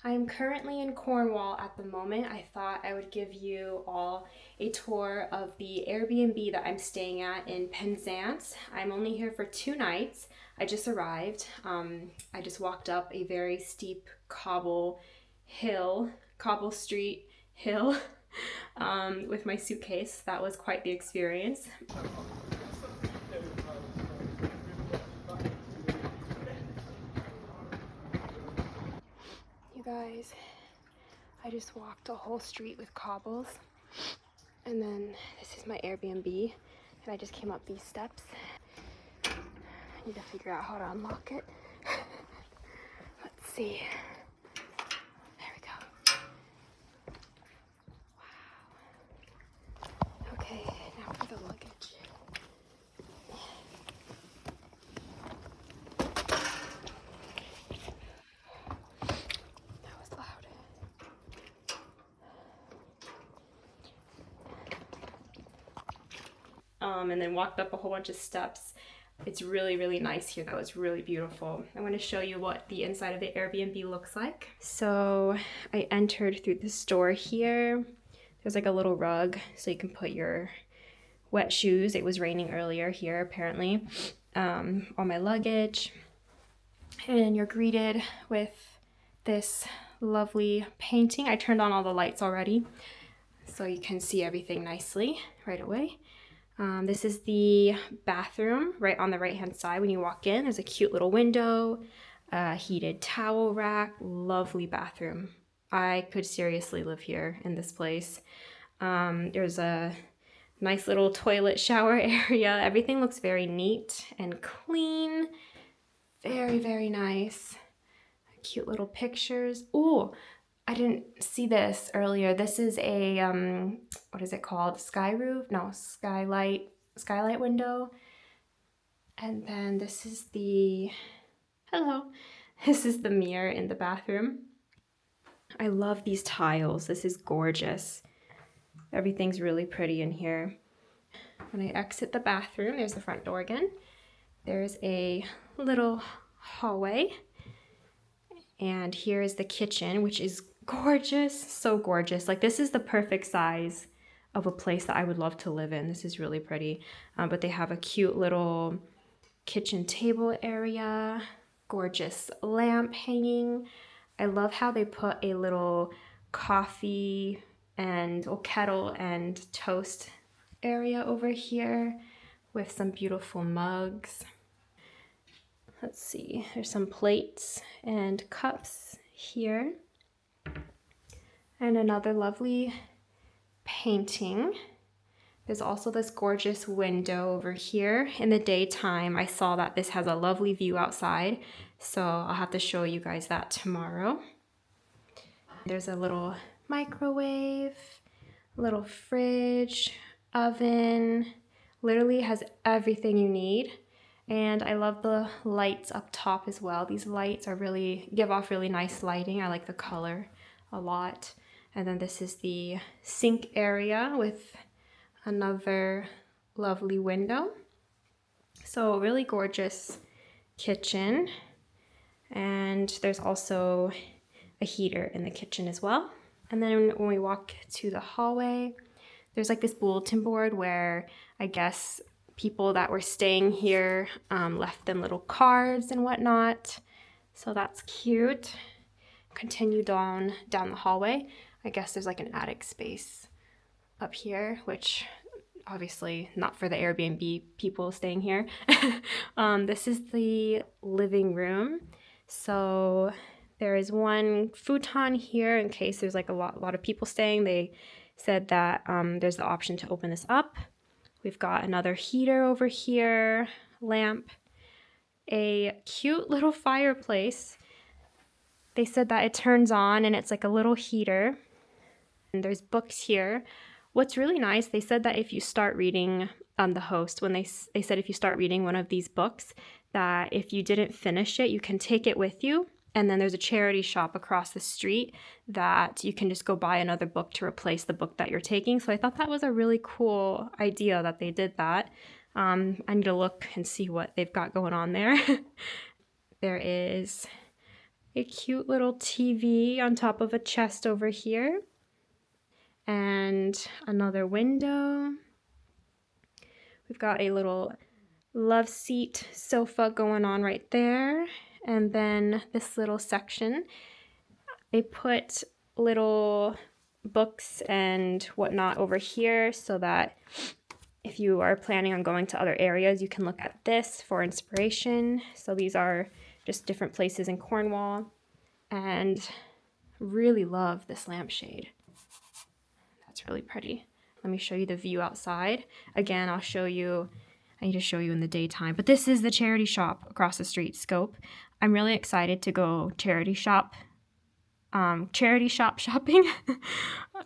I'm currently in Cornwall at the moment. I thought I would give you all a tour of the Airbnb that I'm staying at in Penzance. I'm only here for 2 nights. I just arrived. I just walked up a very steep cobble street hill with my suitcase. That was quite the experience. You guys, I just walked a whole street with cobbles, and then this is my Airbnb, and I just came up these steps. I need to figure out how to unlock it. Let's see. There we go. Wow. Okay, now for the luggage. That was loud. And then walked up a whole bunch of steps. It's really, really nice here though. It's really beautiful. I want to show you what the inside of the Airbnb looks like. So I entered through the store here. There's like a little rug so you can put your wet shoes. It was raining earlier here apparently. All my luggage. And you're greeted with this lovely painting. I turned on all the lights already so you can see everything nicely right away. This is the bathroom right on the right hand side when you walk in. There's a cute little window, a heated towel rack, lovely bathroom. I could seriously live here in this place. There's a nice little toilet shower area. Everything looks very neat and clean. Very, very nice. Cute little pictures. Oh, I didn't see this earlier. This is a, what is it called? Skylight window. And then this is this is the mirror in the bathroom. I love these tiles. This is gorgeous. Everything's really pretty in here. When I exit the bathroom, there's the front door again. There's a little hallway. And here is the kitchen, which is gorgeous, so gorgeous. Like this is the perfect size of a place that I would love to live in. This is really pretty. But they have a cute little kitchen table area, gorgeous lamp hanging. I love how they put a little coffee and kettle and toast area over here with some beautiful mugs. Let's see, there's some plates and cups here. And another lovely painting. There's also this gorgeous window over here. In the daytime, I saw that this has a lovely view outside, so I'll have to show you guys that tomorrow. There's a little microwave, little fridge, oven, literally has everything you need. And I love the lights up top as well. These lights give off really nice lighting. I like the color a lot. And then this is the sink area with another lovely window. So really gorgeous kitchen. And there's also a heater in the kitchen as well. And then when we walk to the hallway, there's like this bulletin board where I guess people that were staying here left them little cards and whatnot. So that's cute. Continue down the hallway. I guess there's like an attic space up here, which obviously not for the Airbnb people staying here. This is the living room. So there is one futon here in case there's like a lot of people staying. They said that there's the option to open this up. We've got another heater over here, lamp, a cute little fireplace. They said that it turns on and it's like a little heater. And there's books here. What's really nice, they said that if you start reading, the host, when they said if you start reading one of these books, that if you didn't finish it, you can take it with you. And then there's a charity shop across the street that you can just go buy another book to replace the book that you're taking. So I thought that was a really cool idea that they did that. I need to look and see what they've got going on there. There is a cute little TV on top of a chest over here. And another window. We've got a little love seat sofa going on right there. And then this little section, they put little books and whatnot over here so that if you are planning on going to other areas, you can look at this for inspiration. So these are just different places in Cornwall, and really love this lampshade. That's really pretty. Let me show you the view outside. Again, I need to show you in the daytime, but this is the charity shop across the street, Scope. I'm really excited to go charity shop shopping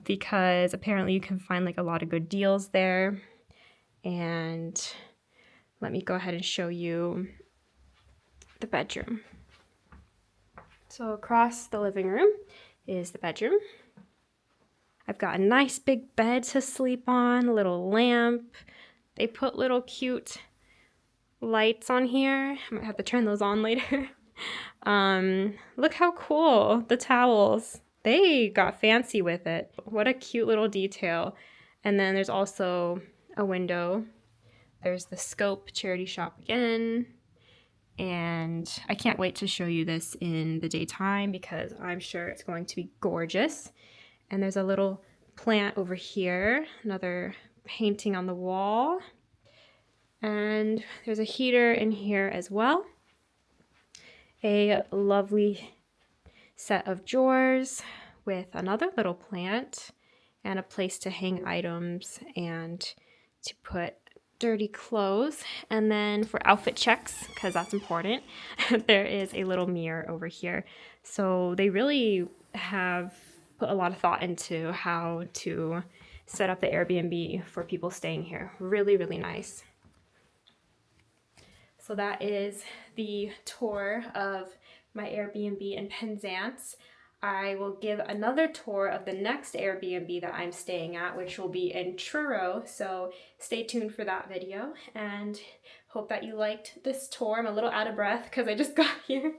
because apparently you can find like a lot of good deals there. And let me go ahead and show you the bedroom. So across the living room is the bedroom. I've got a nice big bed to sleep on, a little lamp. They put little cute lights on here. I might have to turn those on later. Look how cool, the towels. They got fancy with it. What a cute little detail. And then there's also a window. There's the Scope charity shop again. And I can't wait to show you this in the daytime because I'm sure it's going to be gorgeous. And there's a little plant over here, another painting on the wall. And there's a heater in here as well. A lovely set of drawers with another little plant and a place to hang items and to put dirty clothes. And then for outfit checks, because that's important, there is a little mirror over here. So they really have put a lot of thought into how to set up the Airbnb for people staying here. Really, really nice. So that is the tour of my Airbnb in Penzance. I will give another tour of the next Airbnb that I'm staying at, which will be in Truro. So stay tuned for that video and hope that you liked this tour. I'm a little out of breath because I just got here.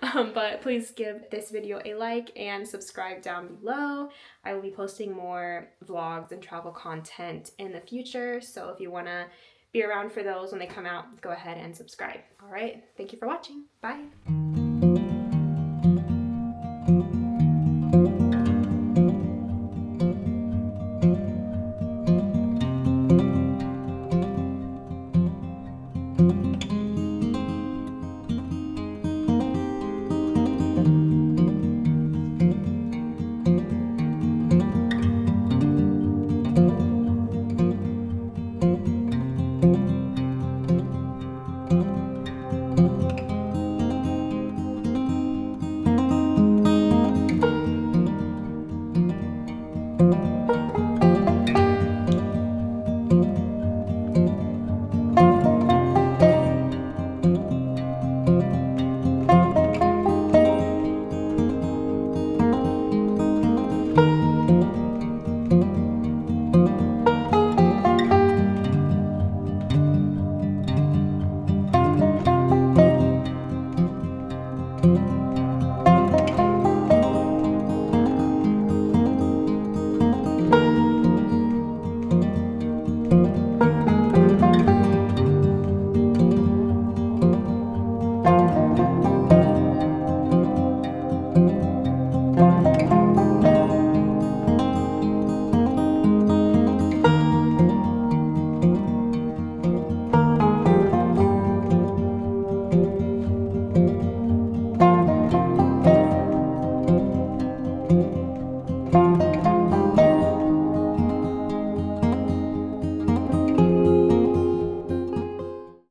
But please give this video a like and subscribe down below. I will be posting more vlogs and travel content in the future. So if you want to be around for those when they come out, go ahead and subscribe. All right. Thank you for watching. Bye.